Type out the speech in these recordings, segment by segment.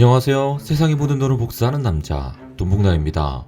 안녕하세요. 세상의 모든 돈을 복사하는 남자 돈복남입니다.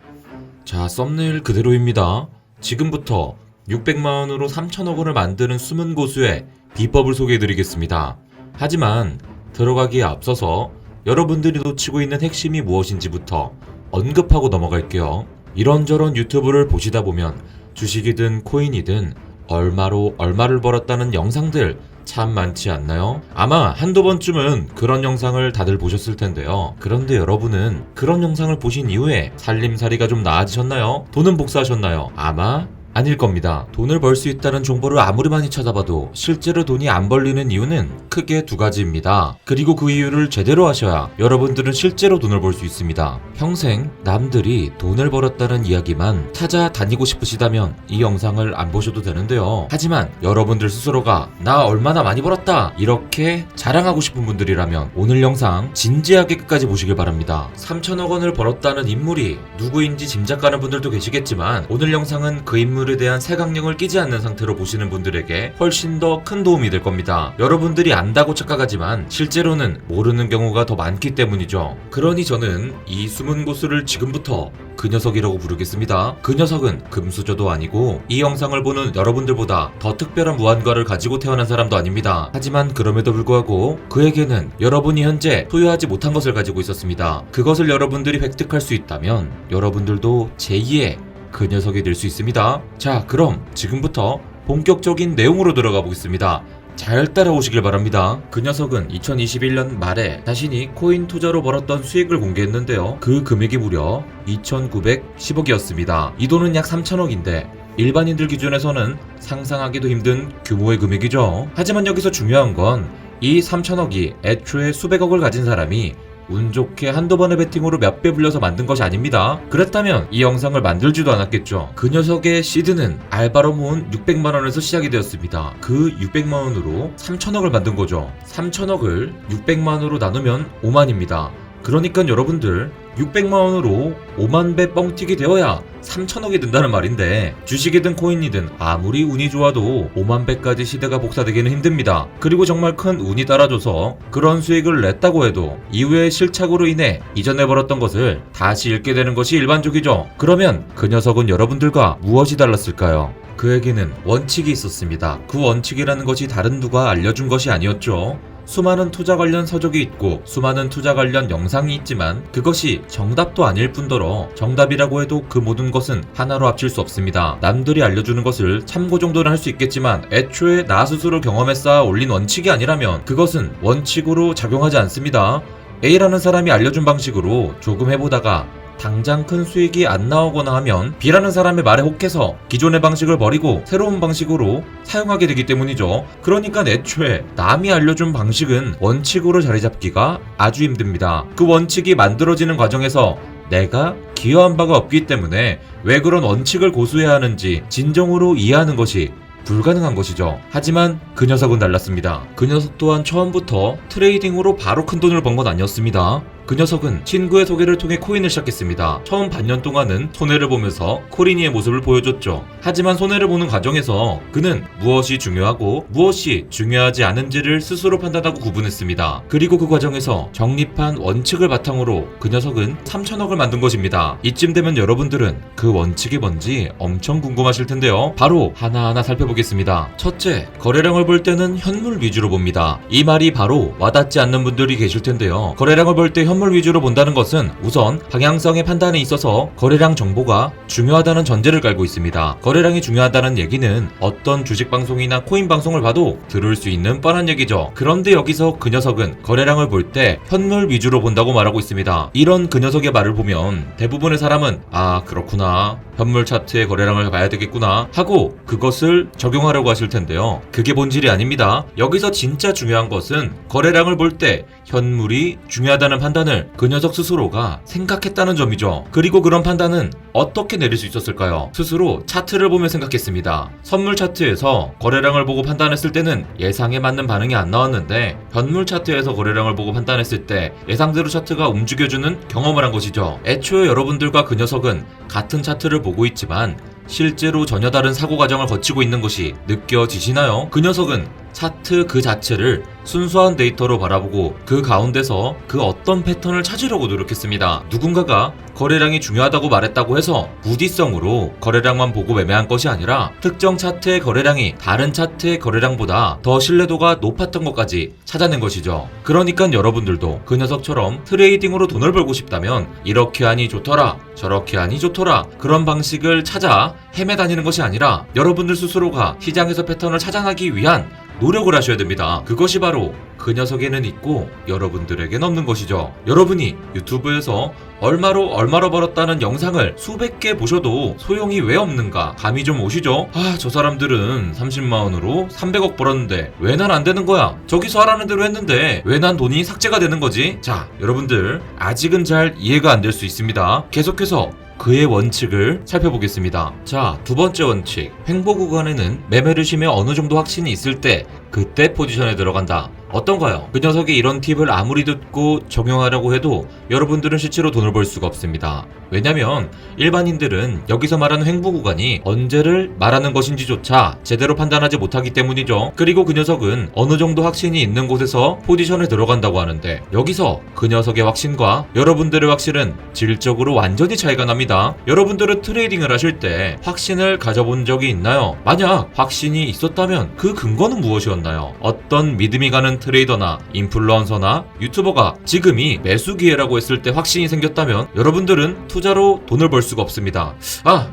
자, 썸네일 그대로입니다. 지금부터 600만원으로 3천억원을 만드는 숨은 고수의 비법을 소개해드리겠습니다. 하지만 들어가기에 앞서서 여러분들이 놓치고 있는 핵심이 무엇인지부터 언급하고 넘어갈게요. 이런저런 유튜브를 보시다 보면 주식이든 코인이든 얼마로 얼마를 벌었다는 영상들 참 많지 않나요? 아마 한두 번쯤은 그런 영상을 다들 보셨을 텐데요. 그런데 여러분은 그런 영상을 보신 이후에 살림살이가 좀 나아지셨나요? 돈은 복사하셨나요? 아마 아닐 겁니다. 돈을 벌 수 있다는 정보를 아무리 많이 찾아봐도 실제로 돈이 안 벌리는 이유는 크게 두 가지입니다. 그리고 그 이유를 제대로 하셔야 여러분들은 실제로 돈을 벌 수 있습니다. 평생 남들이 돈을 벌었다는 이야기만 찾아다니고 싶으시다면 이 영상을 안 보셔도 되는데요. 하지만 여러분들 스스로가 나 얼마나 많이 벌었다 이렇게 자랑하고 싶은 분들이라면 오늘 영상 진지하게 끝까지 보시길 바랍니다. 3천억 원을 벌었다는 인물이 누구인지 짐작가는 분들도 계시겠지만 오늘 영상은 그 인물에 대한 색강령을 끼지 않는 상태로 보시는 분들에게 훨씬 더 큰 도움이 될 겁니다. 여러분들이 안다고 착각하지만 실제로는 모르는 경우가 더 많기 때문이죠. 그러니 저는 이 숨은 고수를 지금부터 그 녀석이라고 부르겠습니다. 그 녀석은 금수저도 아니고 이 영상을 보는 여러분들보다 더 특별한 무언가를 가지고 태어난 사람도 아닙니다. 하지만 그럼에도 불구하고 그에게는 여러분이 현재 소유하지 못한 것을 가지고 있었습니다. 그것을 여러분들이 획득할 수 있다면 여러분들도 제2의 그 녀석이 될 수 있습니다. 자, 그럼 지금부터 본격적인 내용으로 들어가 보겠습니다. 잘 따라오시길 바랍니다. 그 녀석은 2021년 말에 자신이 코인 투자로 벌었던 수익을 공개했는데요. 그 금액이 무려 2,910억이었습니다. 이 돈은 약 3천억인데 일반인들 기준에서는 상상하기도 힘든 규모의 금액이죠. 하지만 여기서 중요한 건 이 3천억이 애초에 수백억을 가진 사람이 운 좋게 한두 번의 베팅으로 몇 배 불려서 만든 것이 아닙니다. 그랬다면 이 영상을 만들지도 않았겠죠. 그 녀석의 시드는 알바로 모은 600만원에서 시작이 되었습니다. 그 600만원으로 3천억을 만든 거죠. 3천억을 600만원으로 나누면 5만입니다. 그러니까 여러분들 600만원으로 5만 배 뻥튀기 되어야 3천억이 든다는 말인데 주식이든 코인이든 아무리 운이 좋아도 5만 배까지 시대가 복사되기는 힘듭니다. 그리고 정말 큰 운이 따라줘서 그런 수익을 냈다고 해도 이후에 실착으로 인해 이전에 벌었던 것을 다시 잃게 되는 것이 일반적이죠. 그러면 그 녀석은 여러분들과 무엇이 달랐을까요? 그에게는 원칙이 있었습니다. 그 원칙이라는 것이 다른 누가 알려준 것이 아니었죠. 수많은 투자 관련 서적이 있고 수많은 투자 관련 영상이 있지만 그것이 정답도 아닐 뿐더러 정답이라고 해도 그 모든 것은 하나로 합칠 수 없습니다. 남들이 알려주는 것을 참고 정도는 할 수 있겠지만 애초에 나 스스로 경험에 쌓아 올린 원칙이 아니라면 그것은 원칙으로 작용하지 않습니다. A라는 사람이 알려준 방식으로 조금 해보다가 당장 큰 수익이 안 나오거나 하면 B라는 사람의 말에 혹해서 기존의 방식을 버리고 새로운 방식으로 사용하게 되기 때문이죠. 그러니까 애초에 남이 알려준 방식은 원칙으로 자리 잡기가 아주 힘듭니다. 그 원칙이 만들어지는 과정에서 내가 기여한 바가 없기 때문에 왜 그런 원칙을 고수해야 하는지 진정으로 이해하는 것이 불가능한 것이죠. 하지만 그 녀석은 달랐습니다. 그 녀석 또한 처음부터 트레이딩으로 바로 큰 돈을 번 건 아니었습니다. 그 녀석은 친구의 소개를 통해 코인을 시작했습니다. 처음 반년 동안은 손해를 보면서 코린이의 모습을 보여줬죠. 하지만 손해를 보는 과정에서 그는 무엇이 중요하고 무엇이 중요하지 않은지를 스스로 판단하고 구분했습니다. 그리고 그 과정에서 정립한 원칙을 바탕으로 그 녀석은 3천억을 만든 것입니다. 이쯤 되면 여러분들은 그 원칙이 뭔지 엄청 궁금하실 텐데요. 바로 하나하나 살펴보겠습니다. 첫째, 거래량을 볼 때는 현물 위주로 봅니다. 이 말이 바로 와닿지 않는 분들이 계실 텐데요. 거래량을 볼 때 현물 위주로 본다는 것은 우선 방향성의 판단에 있어서 거래량 정보가 중요하다는 전제를 깔고 있습니다. 거래량이 중요하다는 얘기는 어떤 주식 방송이나 코인 방송을 봐도 들을 수 있는 뻔한 얘기죠. 그런데 여기서 그 녀석은 거래량을 볼 때 현물 위주로 본다고 말하고 있습니다. 이런 그 녀석의 말을 보면 대부분의 사람은 아, 그렇구나, 현물 차트의 거래량을 봐야 되겠구나 하고 그것을 적용하려고 하실 텐데요. 그게 본질이 아닙니다. 여기서 진짜 중요한 것은 거래량을 볼 때 현물이 중요하다는 판단을 그 녀석 스스로가 생각했다는 점이죠. 그리고 그런 판단은 어떻게 내릴 수 있었을까요? 스스로 차트를 보며 생각했습니다. 선물 차트에서 거래량을 보고 판단했을 때는 예상에 맞는 반응이 안 나왔는데 현물 차트에서 거래량을 보고 판단했을 때 예상대로 차트가 움직여주는 경험을 한 것이죠. 애초에 여러분들과 그 녀석은 같은 차트를 보고 있지만 실제로 전혀 다른 사고 과정을 거치고 있는 것이 느껴지시나요? 그 녀석은 차트 그 자체를 순수한 데이터로 바라보고 그 가운데서 그 어떤 패턴을 찾으려고 노력했습니다. 누군가가 거래량이 중요하다고 말했다고 해서 무디성으로 거래량만 보고 매매한 것이 아니라 특정 차트의 거래량이 다른 차트의 거래량보다 더 신뢰도가 높았던 것까지 찾아낸 것이죠. 그러니까 여러분들도 그 녀석처럼 트레이딩으로 돈을 벌고 싶다면 이렇게 하니 좋더라, 저렇게 하니 좋더라, 그런 방식을 찾아 헤매다니는 것이 아니라 여러분들 스스로가 시장에서 패턴을 찾아내기 위한 노력을 하셔야 됩니다. 그것이 바로 그 녀석에는 있고 여러분들에겐 없는 것이죠. 여러분이 유튜브에서 얼마로 벌었다는 영상을 수백 개 보셔도 소용이 왜 없는가 감이 좀 오시죠? 저 사람들은 30만원으로 300억 벌었는데 왜 난 안 되는 거야? 저기서 하라는 대로 했는데 왜 난 돈이 삭제가 되는 거지? 자, 여러분들 아직은 잘 이해가 안 될 수 있습니다. 계속해서 그의 원칙을 살펴보겠습니다. 자, 두 번째 원칙. 횡보 구간에는 매매를 쉬며 어느 정도 확신이 있을 때 그때 포지션에 들어간다. 어떤가요? 그 녀석이 이런 팁을 아무리 듣고 적용하려고 해도 여러분들은 실제로 돈을 벌 수가 없습니다. 왜냐면 일반인들은 여기서 말하는 횡보 구간이 언제를 말하는 것인지조차 제대로 판단하지 못하기 때문이죠. 그리고 그 녀석은 어느 정도 확신이 있는 곳에서 포지션에 들어간다고 하는데 여기서 그 녀석의 확신과 여러분들의 확신은 질적으로 완전히 차이가 납니다. 여러분들은 트레이딩을 하실 때 확신을 가져본 적이 있나요? 만약 확신이 있었다면 그 근거는 무엇이었나요? 어떤 믿음이 가는 트레이더나 인플루언서나 유튜버가 지금이 매수 기회라고 했을 때 확신이 생겼다면 여러분들은 투자로 돈을 벌 수가 없습니다.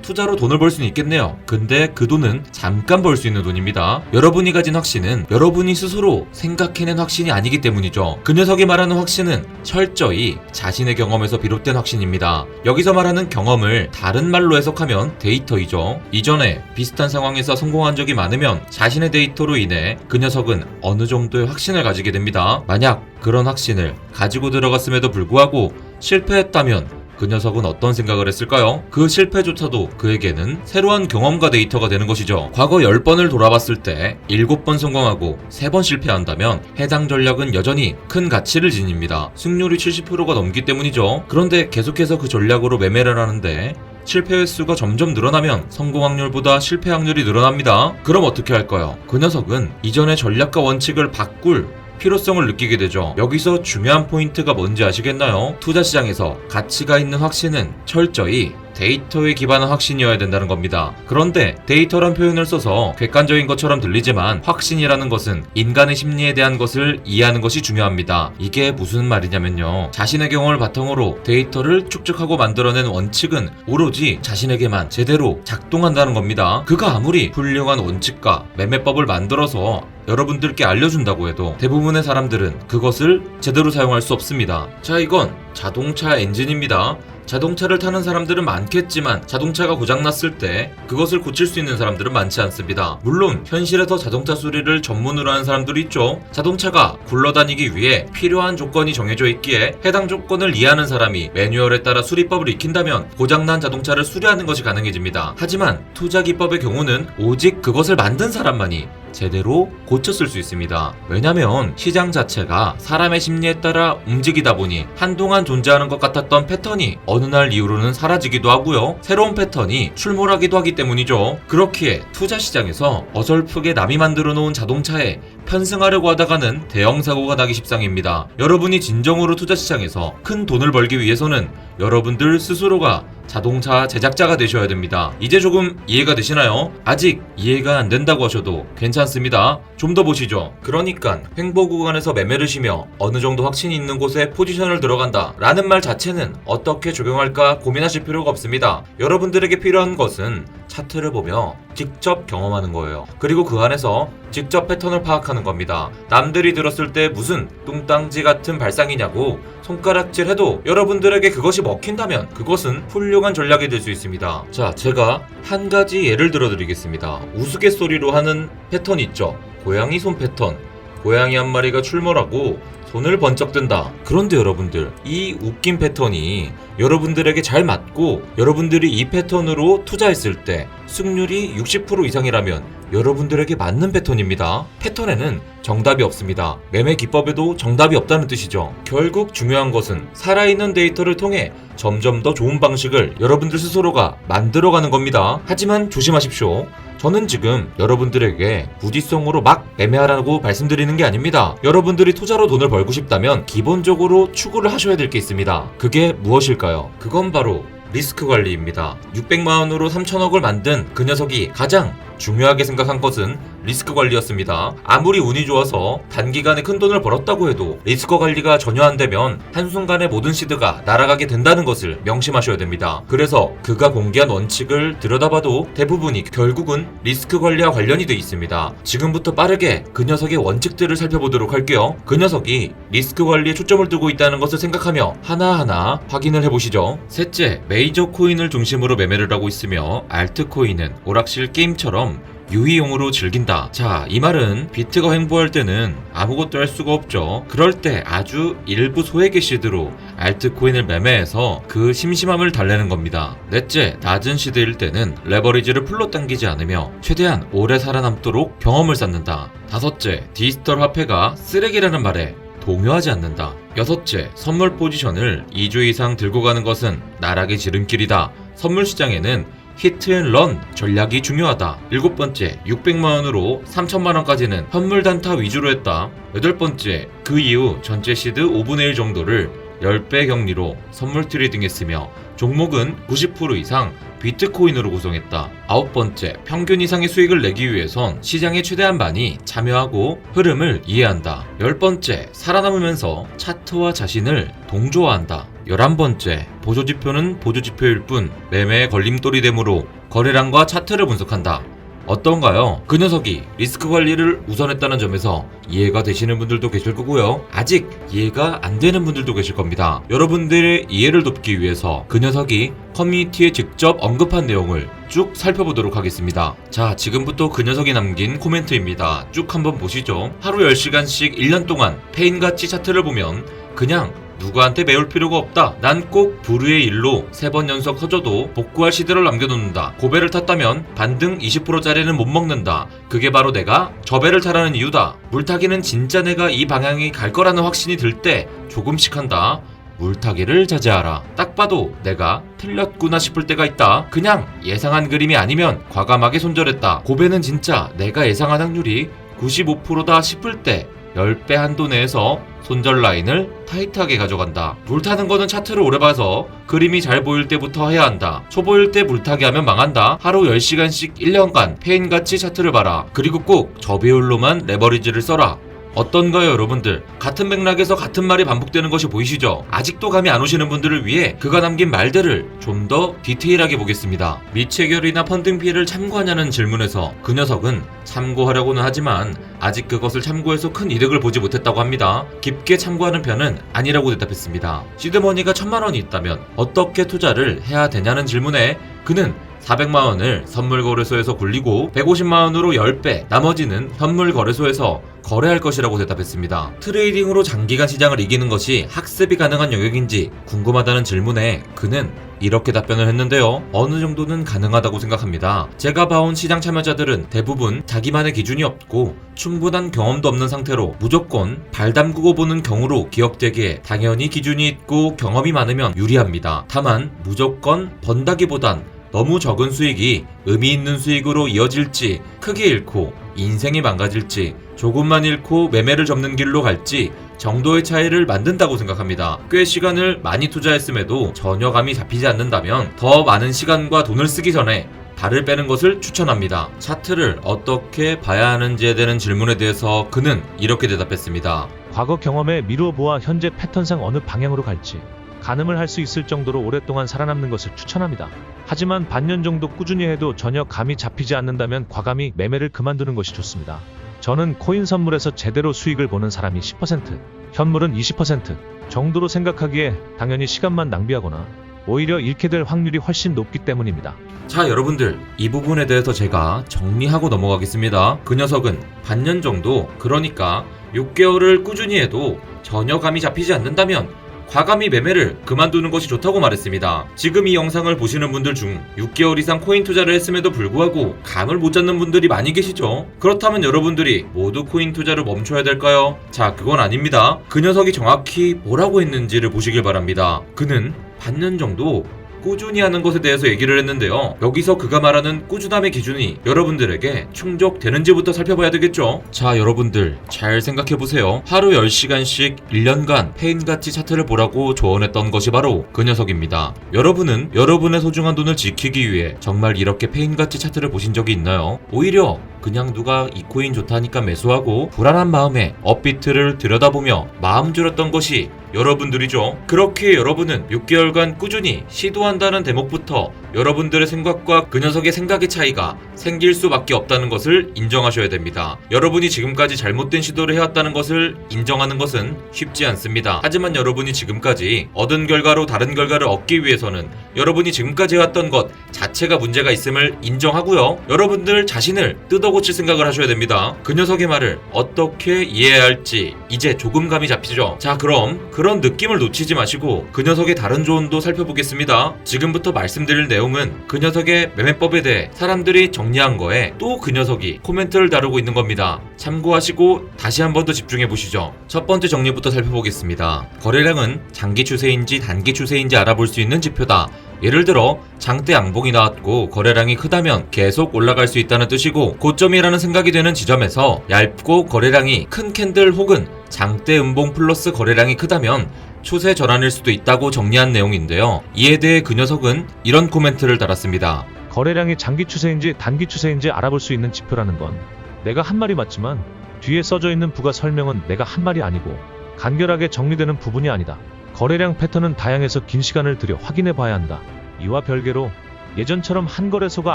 투자로 돈을 벌 수는 있겠네요. 근데 그 돈은 잠깐 벌 수 있는 돈입니다. 여러분이 가진 확신은 여러분이 스스로 생각해낸 확신이 아니기 때문이죠. 그 녀석이 말하는 확신은 철저히 자신의 경험에서 비롯된 확신입니다. 여기서 말하는 경험을 다른 말로 해석하면 데이터이죠. 이전에 비슷한 상황에서 성공한 적이 많으면 자신의 데이터로 인해 그 녀석은 어느 정도의 확신을 가지게 됩니다. 만약 그런 확신을 가지고 들어갔음에도 불구하고 실패했다면 그 녀석은 어떤 생각을 했을까요? 그 실패조차도 그에게는 새로운 경험과 데이터가 되는 것이죠. 과거 10번을 돌아봤을 때 7번 성공하고 3번 실패한다면 해당 전략은 여전히 큰 가치를 지닙니다. 승률이 70%가 넘기 때문이죠. 그런데 계속해서 그 전략으로 매매를 하는데 실패 횟수가 점점 늘어나면 성공 확률보다 실패 확률이 늘어납니다. 그럼 어떻게 할까요? 그 녀석은 이전의 전략과 원칙을 바꿀 필요성을 느끼게 되죠. 여기서 중요한 포인트가 뭔지 아시겠나요? 투자 시장에서 가치가 있는 확신은 철저히 데이터에 기반한 확신이어야 된다는 겁니다. 그런데 데이터란 표현을 써서 객관적인 것처럼 들리지만 확신이라는 것은 인간의 심리에 대한 것을 이해하는 것이 중요합니다. 이게 무슨 말이냐면요. 자신의 경험을 바탕으로 데이터를 축적하고 만들어낸 원칙은 오로지 자신에게만 제대로 작동한다는 겁니다. 그가 아무리 훌륭한 원칙과 매매법을 만들어서 여러분들께 알려준다고 해도 대부분의 사람들은 그것을 제대로 사용할 수 없습니다. 자, 이건 자동차 엔진입니다. 자동차를 타는 사람들은 많겠지만 자동차가 고장났을 때 그것을 고칠 수 있는 사람들은 많지 않습니다. 물론 현실에서 자동차 수리를 전문으로 하는 사람들이 있죠. 자동차가 굴러다니기 위해 필요한 조건이 정해져 있기에 해당 조건을 이해하는 사람이 매뉴얼에 따라 수리법을 익힌다면 고장난 자동차를 수리하는 것이 가능해집니다. 하지만 투자 기법의 경우는 오직 그것을 만든 사람만이 제대로 고쳤을 수 있습니다. 왜냐면 시장 자체가 사람의 심리에 따라 움직이다 보니 한동안 존재하는 것 같았던 패턴이 어느 날 이후로는 사라지기도 하고요. 새로운 패턴이 출몰하기도 하기 때문이죠. 그렇기에 투자 시장에서 어설프게 남이 만들어 놓은 자동차에 편승하려고 하다가는 대형 사고가 나기 십상입니다. 여러분이 진정으로 투자 시장에서 큰 돈을 벌기 위해서는 여러분들 스스로가 자동차 제작자가 되셔야 됩니다. 이제 조금 이해가 되시나요? 아직 이해가 안 된다고 하셔도 괜찮습니다. 좀 더 보시죠. 그러니까 횡보 구간에서 매매를 쉬며 어느 정도 확신이 있는 곳에 포지션을 들어간다 라는 말 자체는 어떻게 적용할까 고민하실 필요가 없습니다. 여러분들에게 필요한 것은 차트를 보며 직접 경험하는 거예요. 그리고 그 안에서 직접 패턴을 파악하는 겁니다. 남들이 들었을 때 무슨 뚱땅지 같은 발상이냐고 손가락질 해도 여러분들에게 그것이 먹힌다면 그것은 훌륭한 전략이 될 수 있습니다. 자, 제가 한 가지 예를 들어 드리겠습니다. 우스갯소리로 하는 패턴 있죠. 고양이 손 패턴. 고양이 한 마리가 출몰하고 손을 번쩍 든다. 그런데 여러분들, 이 웃긴 패턴이 여러분들에게 잘 맞고 여러분들이 이 패턴으로 투자했을 때 승률이 60% 이상이라면 여러분들에게 맞는 패턴입니다. 패턴에는 정답이 없습니다. 매매 기법에도 정답이 없다는 뜻이죠. 결국 중요한 것은 살아있는 데이터를 통해 점점 더 좋은 방식을 여러분들 스스로가 만들어가는 겁니다. 하지만 조심하십시오. 저는 지금 여러분들에게 무지성으로 막 매매하라고 말씀드리는 게 아닙니다. 여러분들이 투자로 돈을 벌고 싶다면 기본적으로 추구를 하셔야 될 게 있습니다. 그게 무엇일까요? 그건 바로 리스크 관리입니다. 600만원으로 3천억을 만든 그 녀석이 가장 중요하게 생각한 것은 리스크 관리였습니다. 아무리 운이 좋아서 단기간에 큰 돈을 벌었다고 해도 리스크 관리가 전혀 안 되면 한순간에 모든 시드가 날아가게 된다는 것을 명심하셔야 됩니다. 그래서 그가 공개한 원칙을 들여다봐도 대부분이 결국은 리스크 관리와 관련이 돼 있습니다. 지금부터 빠르게 그 녀석의 원칙들을 살펴보도록 할게요. 그 녀석이 리스크 관리에 초점을 두고 있다는 것을 생각하며 하나하나 확인을 해보시죠. 셋째, 메이저 코인을 중심으로 매매를 하고 있으며 알트코인은 오락실 게임처럼 유희용으로 즐긴다. 자, 이 말은 비트가 횡보할 때는 아무것도 할 수가 없죠. 그럴 때 아주 일부 소액의 시드로 알트코인을 매매해서 그 심심함을 달래는 겁니다. 넷째, 낮은 시드일 때는 레버리지를 풀로 당기지 않으며 최대한 오래 살아남도록 경험을 쌓는다. 다섯째, 디지털 화폐가 쓰레기라는 말에 동요하지 않는다. 여섯째, 선물 포지션을 2주 이상 들고 가는 것은 나락의 지름길이다. 선물 시장에는 히트앤런 전략이 중요하다. 일곱 번째, 600만원으로 3천만원까지는 현물 단타 위주로 했다. 여덟 번째, 그 이후 전체 시드 5분의 1 정도를 10배 격리로 선물 트레이딩했으며 종목은 90% 이상 비트코인으로 구성했다. 아홉 번째, 평균 이상의 수익을 내기 위해선 시장에 최대한 많이 참여하고 흐름을 이해한다. 열 번째, 살아남으면서 차트와 자신을 동조화한다. 11번째, 보조지표는 보조지표일 뿐 매매의 걸림돌이 되므로 거래량과 차트를 분석한다. 어떤가요? 그 녀석이 리스크 관리를 우선했다는 점에서 이해가 되시는 분들도 계실 거고요. 아직 이해가 안 되는 분들도 계실 겁니다. 여러분들의 이해를 돕기 위해서 그 녀석이 커뮤니티에 직접 언급한 내용을 쭉 살펴보도록 하겠습니다. 자, 지금부터 그 녀석이 남긴 코멘트입니다. 쭉 한번 보시죠. 하루 10시간씩 1년 동안 페인같이 차트를 보면 그냥 누구한테 매울 필요가 없다. 난 꼭 불의의 일로 3번 연속 터져도 복구할 시드를 남겨놓는다. 고배를 탔다면 반등 20%짜리는 못 먹는다. 그게 바로 내가 저 배를 타라는 이유다. 물타기는 진짜 내가 이 방향이 갈 거라는 확신이 들 때 조금씩 한다. 물타기를 자제하라. 딱 봐도 내가 틀렸구나 싶을 때가 있다. 그냥 예상한 그림이 아니면 과감하게 손절했다. 고배는 진짜 내가 예상한 확률이 95%다 싶을 때 10배 한도 내에서 손절 라인을 타이트하게 가져간다. 물타는 거는 차트를 오래 봐서 그림이 잘 보일 때부터 해야 한다. 초보일 때 물타기 하면 망한다. 하루 10시간씩 1년간 페인같이 차트를 봐라. 그리고 꼭 저배율로만 레버리지를 써라. 어떤가요, 여러분들? 같은 맥락에서 같은 말이 반복되는 것이 보이시죠? 아직도 감이 안 오시는 분들을 위해 그가 남긴 말들을 좀 더 디테일하게 보겠습니다. 미체결이나 펀딩 피해를 참고하냐는 질문에서 그 녀석은 참고하려고는 하지만 아직 그것을 참고해서 큰 이득을 보지 못했다고 합니다. 깊게 참고하는 편은 아니라고 대답했습니다. 시드머니가 1000만원이 있다면 어떻게 투자를 해야 되냐는 질문에 그는 400만원을 선물거래소에서 굴리고 150만원으로 10배, 나머지는 현물거래소에서 거래할 것이라고 대답했습니다. 트레이딩으로 장기간 시장을 이기는 것이 학습이 가능한 영역인지 궁금하다는 질문에 그는 이렇게 답변을 했는데요. 어느 정도는 가능하다고 생각합니다. 제가 봐온 시장 참여자들은 대부분 자기만의 기준이 없고 충분한 경험도 없는 상태로 무조건 발 담그고 보는 경우로 기억되기에 당연히 기준이 있고 경험이 많으면 유리합니다. 다만 무조건 번다기보단 너무 적은 수익이 의미 있는 수익으로 이어질지, 크게 잃고 인생이 망가질지, 조금만 잃고 매매를 접는 길로 갈지 정도의 차이를 만든다고 생각합니다. 꽤 시간을 많이 투자했음에도 전혀 감이 잡히지 않는다면 더 많은 시간과 돈을 쓰기 전에 발을 빼는 것을 추천합니다. 차트를 어떻게 봐야 하는지에 대한 질문에 대해서 그는 이렇게 대답했습니다. 과거 경험에 미루어 보아 현재 패턴상 어느 방향으로 갈지 가늠을 할 수 있을 정도로 오랫동안 살아남는 것을 추천합니다. 하지만 반년 정도 꾸준히 해도 전혀 감이 잡히지 않는다면 과감히 매매를 그만두는 것이 좋습니다. 저는 코인 선물에서 제대로 수익을 보는 사람이 10%, 현물은 20% 정도로 생각하기에 당연히 시간만 낭비하거나 오히려 잃게 될 확률이 훨씬 높기 때문입니다. 자, 여러분들, 이 부분에 대해서 제가 정리하고 넘어가겠습니다. 그 녀석은 반년 정도, 그러니까 6개월을 꾸준히 해도 전혀 감이 잡히지 않는다면 과감히 매매를 그만두는 것이 좋다고 말했습니다. 지금 이 영상을 보시는 분들 중 6개월 이상 코인 투자를 했음에도 불구하고 감을 못 잡는 분들이 많이 계시죠? 그렇다면 여러분들이 모두 코인 투자를 멈춰야 될까요? 자, 그건 아닙니다. 그 녀석이 정확히 뭐라고 했는지를 보시길 바랍니다. 그는 반년 정도 꾸준히 하는 것에 대해서 얘기를 했는데요. 여기서 그가 말하는 꾸준함의 기준이 여러분들에게 충족되는지부터 살펴봐야 되겠죠. 자, 여러분들 잘 생각해보세요. 하루 10시간씩 1년간 페인가치 차트를 보라고 조언했던 것이 바로 그 녀석입니다. 여러분은 여러분의 소중한 돈을 지키기 위해 정말 이렇게 페인가치 차트를 보신 적이 있나요? 오히려 그냥 누가 이 코인 좋다니까 매수하고 불안한 마음에 업비트를 들여다보며 마음 졸였던 것이 여러분들이죠. 그렇게 여러분은 6개월간 꾸준히 시도한다는 대목부터 여러분들의 생각과 그 녀석의 생각의 차이가 생길 수밖에 없다는 것을 인정하셔야 됩니다. 여러분이 지금까지 잘못된 시도를 해왔다는 것을 인정하는 것은 쉽지 않습니다. 하지만 여러분이 지금까지 얻은 결과로 다른 결과를 얻기 위해서는 여러분이 지금까지 해왔던 것 자체가 문제가 있음을 인정하고요. 여러분들 자신을 뜯어고칠 생각을 하셔야 됩니다. 그 녀석의 말을 어떻게 이해해야 할지 이제 조금 감이 잡히죠. 자, 그럼 그런 느낌을 놓치지 마시고 그 녀석의 다른 조언도 살펴보겠습니다. 지금부터 말씀드릴 내용은 그 녀석의 매매법에 대해 사람들이 정리한 거에 또 그 녀석이 코멘트를 다루고 있는 겁니다. 참고하시고 다시 한 번 더 집중해 보시죠. 첫 번째 정리부터 살펴보겠습니다. 거래량은 장기 추세인지 단기 추세인지 알아볼 수 있는 지표다. 예를 들어 장대 양봉이 나왔고 거래량이 크다면 계속 올라갈 수 있다는 뜻이고, 고점이라는 생각이 되는 지점에서 얇고 거래량이 큰 캔들 혹은 장대 음봉 플러스 거래량이 크다면 추세 전환일 수도 있다고 정리한 내용인데요. 이에 대해 그 녀석은 이런 코멘트를 달았습니다. 거래량이 장기 추세인지 단기 추세인지 알아볼 수 있는 지표라는 건 내가 한 말이 맞지만 뒤에 써져 있는 부가 설명은 내가 한 말이 아니고 간결하게 정리되는 부분이 아니다. 거래량 패턴은 다양해서 긴 시간을 들여 확인해 봐야 한다. 이와 별개로 예전처럼 한 거래소가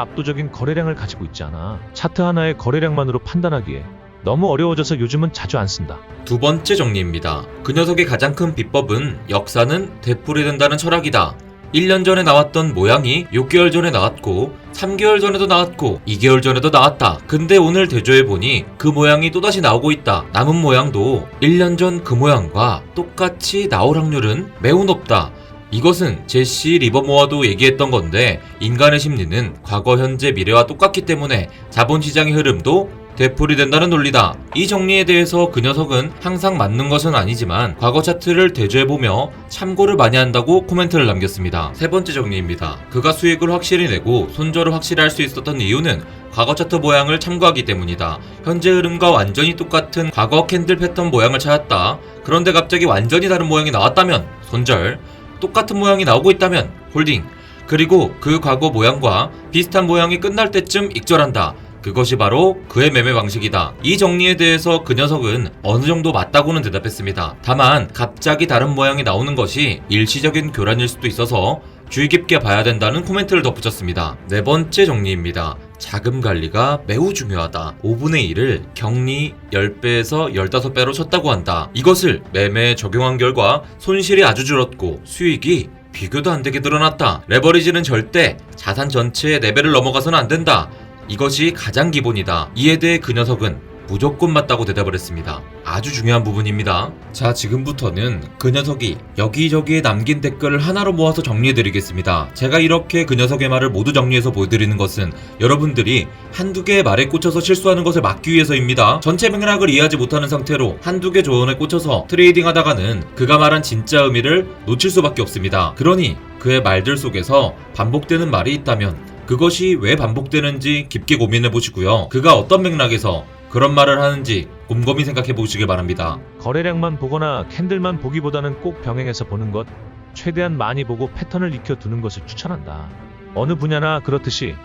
압도적인 거래량을 가지고 있지 않아 차트 하나의 거래량만으로 판단하기에 너무 어려워져서 요즘은 자주 안 쓴다. 두 번째 정리입니다. 그 녀석의 가장 큰 비법은 역사는 되풀이된다는 철학이다. 1년 전에 나왔던 모양이 6개월 전에 나왔고 3개월 전에도 나왔고 2개월 전에도 나왔다. 근데 오늘 대조해보니 그 모양이 또다시 나오고 있다. 남은 모양도 1년 전 그 모양과 똑같이 나올 확률은 매우 높다. 이것은 제시 리버모어도 얘기했던 건데, 인간의 심리는 과거, 현재, 미래와 똑같기 때문에 자본시장의 흐름도 되풀이된다는 논리다. 이 정리에 대해서 그 녀석은 항상 맞는 것은 아니지만 과거 차트를 대조해보며 참고를 많이 한다고 코멘트를 남겼습니다. 세 번째 정리입니다. 그가 수익을 확실히 내고 손절을 확실히 할 수 있었던 이유는 과거 차트 모양을 참고하기 때문이다. 현재 흐름과 완전히 똑같은 과거 캔들 패턴 모양을 찾았다. 그런데 갑자기 완전히 다른 모양이 나왔다면 손절, 똑같은 모양이 나오고 있다면 홀딩, 그리고 그 과거 모양과 비슷한 모양이 끝날 때쯤 익절한다. 그것이 바로 그의 매매 방식이다. 이 정리에 대해서 그 녀석은 어느 정도 맞다고는 대답했습니다. 다만 갑자기 다른 모양이 나오는 것이 일시적인 교란일 수도 있어서 주의 깊게 봐야 된다는 코멘트를 덧붙였습니다. 네 번째 정리입니다. 자금 관리가 매우 중요하다. 5분의 1을 격리 10배에서 15배로 쳤다고 한다. 이것을 매매에 적용한 결과 손실이 아주 줄었고 수익이 비교도 안 되게 늘어났다. 레버리지는 절대 자산 전체의 4배를 넘어가서는 안 된다. 이것이 가장 기본이다. 이에 대해 그 녀석은 무조건 맞다고 대답을 했습니다. 아주 중요한 부분입니다. 자, 지금부터는 그 녀석이 여기저기에 남긴 댓글을 하나로 모아서 정리해드리겠습니다. 제가 이렇게 그 녀석의 말을 모두 정리해서 보여드리는 것은 여러분들이 한두 개의 말에 꽂혀서 실수하는 것을 막기 위해서입니다. 전체 맥락을 이해하지 못하는 상태로 한두 개 조언에 꽂혀서 트레이딩 하다가는 그가 말한 진짜 의미를 놓칠 수밖에 없습니다. 그러니 그의 말들 속에서 반복되는 말이 있다면 그것이 왜 반복되는지 깊게 고민해 보시고요. 그가 어떤 맥락에서 그런 말을 하는지 곰곰이 생각해 보시길 바랍니다. 거래량만 보거나 캔들만 보기보다는 꼭 병행해서 보는 것, 최대한 많이 보고 패턴을 익혀두는 것을 추천한다. 어느 분야나 그렇듯이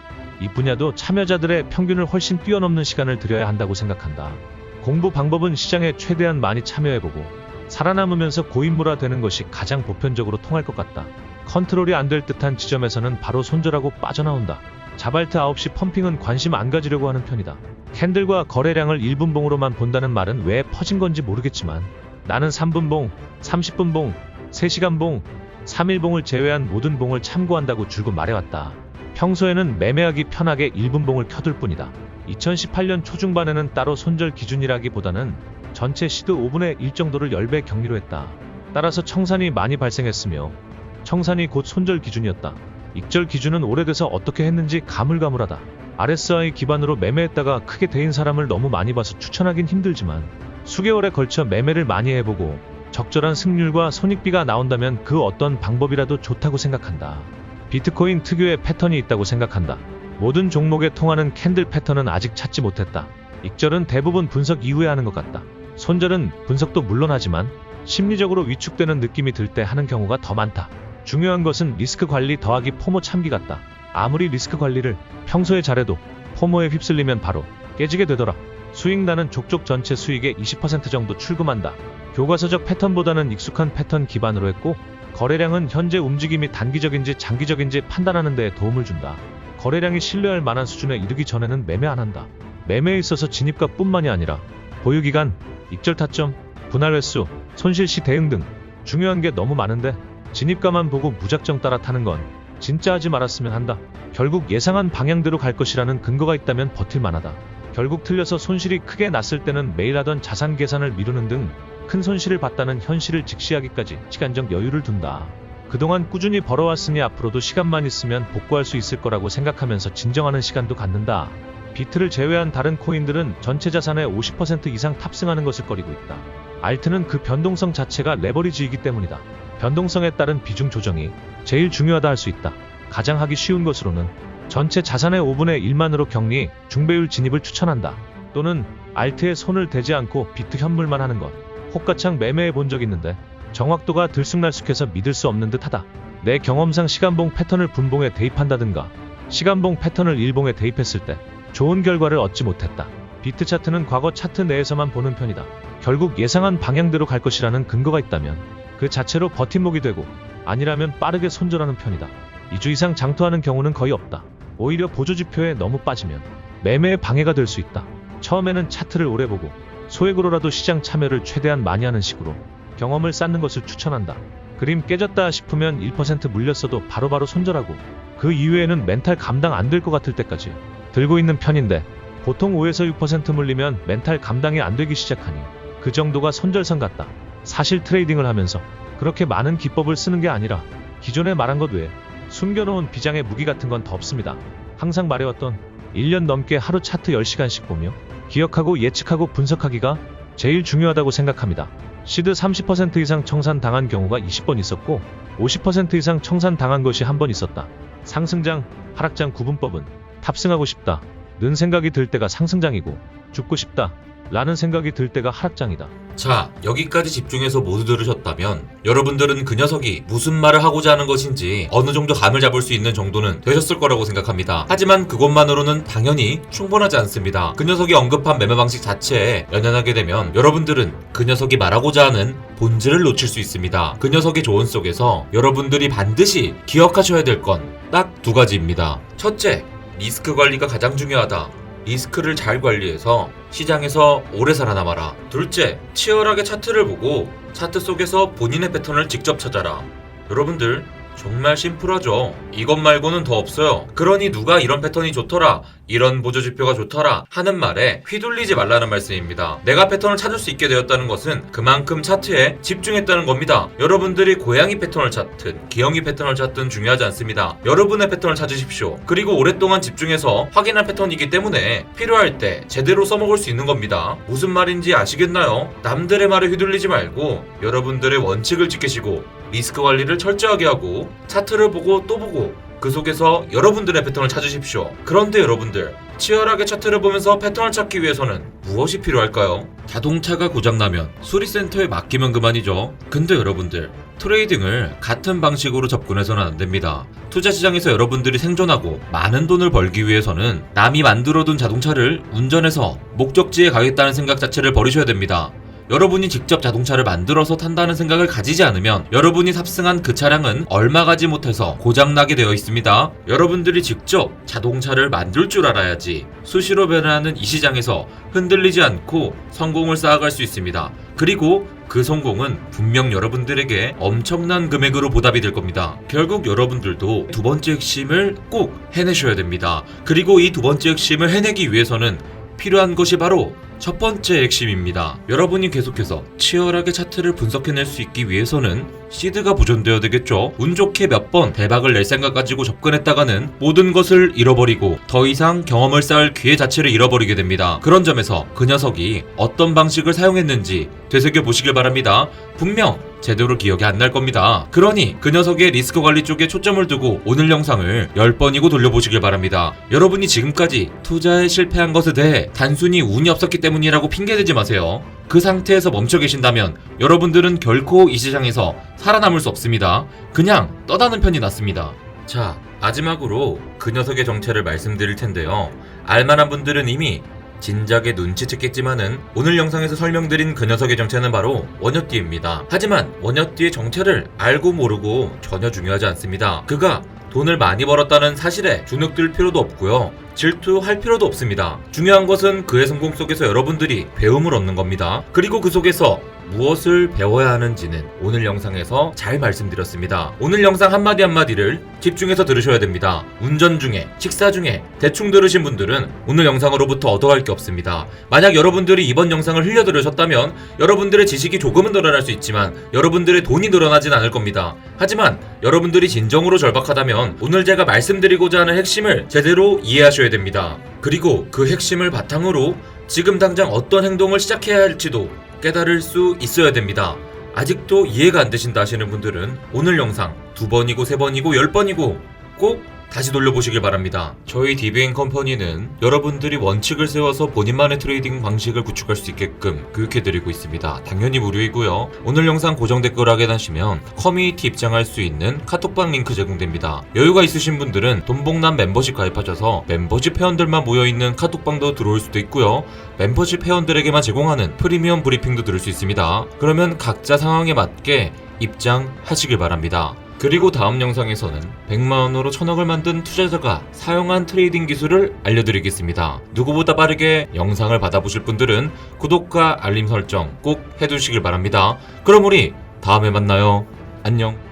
이 분야도 참여자들의 평균을 훨씬 뛰어넘는 시간을 들여야 한다고 생각한다. 공부 방법은 시장에 최대한 많이 참여해보고 살아남으면서 고인물화 되는 것이 가장 보편적으로 통할 것 같다. 컨트롤이 안 될 듯한 지점에서는 바로 손절하고 빠져나온다. 자발트 9시 펌핑은 관심 안 가지려고 하는 편이다. 캔들과 거래량을 1분봉으로만 본다는 말은 왜 퍼진 건지 모르겠지만 나는 3분봉, 30분봉, 3시간봉, 3일봉을 제외한 모든 봉을 참고한다고 줄곧 말해왔다. 평소에는 매매하기 편하게 1분봉을 켜둘 뿐이다. 2018년 초중반에는 따로 손절 기준이라기보다는 전체 시드 5분의 1 정도를 10배 격리로 했다. 따라서 청산이 많이 발생했으며 청산이 곧 손절 기준이었다. 익절 기준은 오래돼서 어떻게 했는지 가물가물하다. RSI 기반으로 매매했다가 크게 데인 사람을 너무 많이 봐서 추천하긴 힘들지만 수개월에 걸쳐 매매를 많이 해보고 적절한 승률과 손익비가 나온다면 그 어떤 방법이라도 좋다고 생각한다. 비트코인 특유의 패턴이 있다고 생각한다. 모든 종목에 통하는 캔들 패턴은 아직 찾지 못했다. 익절은 대부분 분석 이후에 하는 것 같다. 손절은 분석도 물론 하지만 심리적으로 위축되는 느낌이 들 때 하는 경우가 더 많다. 중요한 것은 리스크 관리 더하기 포모 참기 같다. 아무리 리스크 관리를 평소에 잘해도 포모에 휩쓸리면 바로 깨지게 되더라. 수익나는 족족 전체 수익의 20% 정도 출금한다. 교과서적 패턴보다는 익숙한 패턴 기반으로 했고 거래량은 현재 움직임이 단기적인지 장기적인지 판단하는 데 도움을 준다. 거래량이 신뢰할 만한 수준에 이르기 전에는 매매 안 한다. 매매에 있어서 진입가뿐만이 아니라 보유기간, 익절 타점, 분할 횟수, 손실 시 대응 등 중요한 게 너무 많은데 진입가만 보고 무작정 따라 타는 건 진짜 하지 말았으면 한다. 결국 예상한 방향대로 갈 것이라는 근거가 있다면 버틸 만하다. 결국 틀려서 손실이 크게 났을 때는 매일 하던 자산 계산을 미루는 등 큰 손실을 봤다는 현실을 직시하기까지 시간적 여유를 둔다. 그동안 꾸준히 벌어왔으니 앞으로도 시간만 있으면 복구할 수 있을 거라고 생각하면서 진정하는 시간도 갖는다. 비트를 제외한 다른 코인들은 전체 자산의 50% 이상 탑승하는 것을 꺼리고 있다. 알트는 그 변동성 자체가 레버리지이기 때문이다. 변동성에 따른 비중 조정이 제일 중요하다 할 수 있다. 가장 하기 쉬운 것으로는 전체 자산의 5분의 1만으로 격리, 중배율 진입을 추천한다. 또는 알트에 손을 대지 않고 비트 현물만 하는 것. 호가창 매매해 본 적 있는데 정확도가 들쑥날쑥해서 믿을 수 없는 듯하다. 내 경험상 시간봉 패턴을 분봉에 대입한다든가 시간봉 패턴을 일봉에 대입했을 때 좋은 결과를 얻지 못했다. 비트 차트는 과거 차트 내에서만 보는 편이다. 결국 예상한 방향대로 갈 것이라는 근거가 있다면 그 자체로 버팀목이 되고 아니라면 빠르게 손절하는 편이다. 2주 이상 장투하는 경우는 거의 없다. 오히려 보조지표에 너무 빠지면 매매에 방해가 될 수 있다. 처음에는 차트를 오래 보고 소액으로라도 시장 참여를 최대한 많이 하는 식으로 경험을 쌓는 것을 추천한다. 그림 깨졌다 싶으면 1% 물렸어도 바로바로 손절하고 그 이후에는 멘탈 감당 안 될 것 같을 때까지 들고 있는 편인데 보통 5에서 6% 물리면 멘탈 감당이 안 되기 시작하니 그 정도가 손절선 같다. 사실 트레이딩을 하면서 그렇게 많은 기법을 쓰는 게 아니라 기존에 말한 것 외에 숨겨놓은 비장의 무기 같은 건 더 없습니다. 항상 말해왔던 1년 넘게 하루 차트 10시간씩 보며 기억하고 예측하고 분석하기가 제일 중요하다고 생각합니다. 시드 30% 이상 청산당한 경우가 20번 있었고 50% 이상 청산당한 것이 한 번 있었다. 상승장, 하락장 구분법은 탑승하고 싶다 는 생각이 들 때가 상승장이고 죽고 싶다 라는 생각이 들 때가 하락장이다. 자, 여기까지 집중해서 모두 들으셨다면 여러분들은 그 녀석이 무슨 말을 하고자 하는 것인지 어느 정도 감을 잡을 수 있는 정도는 되셨을 거라고 생각합니다. 하지만 그것만으로는 당연히 충분하지 않습니다. 그 녀석이 언급한 매매 방식 자체에 연연하게 되면 여러분들은 그 녀석이 말하고자 하는 본질을 놓칠 수 있습니다. 그 녀석의 조언 속에서 여러분들이 반드시 기억하셔야 될 건 딱 두 가지입니다. 첫째, 리스크 관리가 가장 중요하다. 리스크를 잘 관리해서 시장에서 오래 살아남아라. 둘째, 치열하게 차트를 보고 차트 속에서 본인의 패턴을 직접 찾아라. 여러분들 정말 심플하죠? 이것 말고는 더 없어요. 그러니 누가 이런 패턴이 좋더라, 이런 보조지표가 좋더라 하는 말에 휘둘리지 말라는 말씀입니다. 내가 패턴을 찾을 수 있게 되었다는 것은 그만큼 차트에 집중했다는 겁니다. 여러분들이 고양이 패턴을 찾든 기영이 패턴을 찾든 중요하지 않습니다. 여러분의 패턴을 찾으십시오. 그리고 오랫동안 집중해서 확인한 패턴이기 때문에 필요할 때 제대로 써먹을 수 있는 겁니다. 무슨 말인지 아시겠나요? 남들의 말에 휘둘리지 말고 여러분들의 원칙을 지키시고 리스크 관리를 철저하게 하고 차트를 보고 또 보고 그 속에서 여러분들의 패턴을 찾으십시오. 그런데 여러분들, 치열하게 차트를 보면서 패턴을 찾기 위해서는 무엇이 필요할까요? 자동차가 고장나면 수리센터에 맡기면 그만이죠. 근데 여러분들, 트레이딩을 같은 방식으로 접근해서는 안 됩니다. 투자시장에서 여러분들이 생존하고 많은 돈을 벌기 위해서는 남이 만들어둔 자동차를 운전해서 목적지에 가겠다는 생각 자체를 버리셔야 됩니다. 여러분이 직접 자동차를 만들어서 탄다는 생각을 가지지 않으면 여러분이 탑승한 그 차량은 얼마 가지 못해서 고장나게 되어 있습니다. 여러분들이 직접 자동차를 만들 줄 알아야지 수시로 변하는 이 시장에서 흔들리지 않고 성공을 쌓아갈 수 있습니다. 그리고 그 성공은 분명 여러분들에게 엄청난 금액으로 보답이 될 겁니다. 결국 여러분들도 두 번째 핵심을 꼭 해내셔야 됩니다. 그리고 이 두 번째 핵심을 해내기 위해서는 필요한 것이 바로 첫 번째 핵심입니다. 여러분이 계속해서 치열하게 차트를 분석해낼 수 있기 위해서는 시드가 보존되어야 되겠죠. 운 좋게 몇 번 대박을 낼 생각 가지고 접근했다가는 모든 것을 잃어버리고 더 이상 경험을 쌓을 기회 자체를 잃어버리게 됩니다. 그런 점에서 그 녀석이 어떤 방식을 사용했는지 되새겨보시길 바랍니다. 분명 제대로 기억이 안 날 겁니다. 그러니 그 녀석의 리스크 관리 쪽에 초점을 두고 오늘 영상을 10번이고 돌려보시길 바랍니다. 여러분이 지금까지 투자에 실패한 것에 대해 단순히 운이 없었기 때문이라고 핑계대지 마세요. 그 상태에서 멈춰 계신다면 여러분들은 결코 이 시장에서 살아남을 수 없습니다. 그냥 떠나는 편이 낫습니다. 자, 마지막으로 그 녀석의 정체를 말씀드릴 텐데요. 알만한 분들은 이미 진작에 눈치챘겠지만은 오늘 영상에서 설명드린 그 녀석의 정체는 바로 원효띠입니다. 하지만 원효띠의 정체를 알고 모르고 전혀 중요하지 않습니다. 그가 돈을 많이 벌었다는 사실에 주눅들 필요도 없고요. 질투할 필요도 없습니다. 중요한 것은 그의 성공 속에서 여러분들이 배움을 얻는 겁니다. 그리고 그 속에서 무엇을 배워야 하는지는 오늘 영상에서 잘 말씀드렸습니다. 오늘 영상 한마디 한마디를 집중해서 들으셔야 됩니다. 운전 중에, 식사 중에 대충 들으신 분들은 오늘 영상으로부터 얻어갈 게 없습니다. 만약 여러분들이 이번 영상을 흘려 들으셨다면 여러분들의 지식이 조금은 늘어날 수 있지만 여러분들의 돈이 늘어나진 않을 겁니다. 하지만 여러분들이 진정으로 절박하다면 오늘 제가 말씀드리고자 하는 핵심을 제대로 이해하셔야 됩니다. 그리고 그 핵심을 바탕으로 지금 당장 어떤 행동을 시작해야 할지도 깨달을 수 있어야 됩니다. 아직도 이해가 안 되신다 하시는 분들은 오늘 영상 2번이고 3번이고 10번이고 꼭 다시 돌려보시길 바랍니다. 저희 DBN 컴퍼니는 여러분들이 원칙을 세워서 본인만의 트레이딩 방식을 구축할 수 있게끔 교육해드리고 있습니다. 당연히 무료이고요. 오늘 영상 고정 댓글 확인하시면 커뮤니티 입장할 수 있는 카톡방 링크 제공됩니다. 여유가 있으신 분들은 돈복남 멤버십 가입하셔서 멤버십 회원들만 모여있는 카톡방도 들어올 수도 있고요. 멤버십 회원들에게만 제공하는 프리미엄 브리핑도 들을 수 있습니다. 그러면 각자 상황에 맞게 입장하시길 바랍니다. 그리고 다음 영상에서는 100만원으로 1000억을 만든 투자자가 사용한 트레이딩 기술을 알려드리겠습니다. 누구보다 빠르게 영상을 받아보실 분들은 구독과 알림 설정 꼭 해두시길 바랍니다. 그럼 우리 다음에 만나요. 안녕.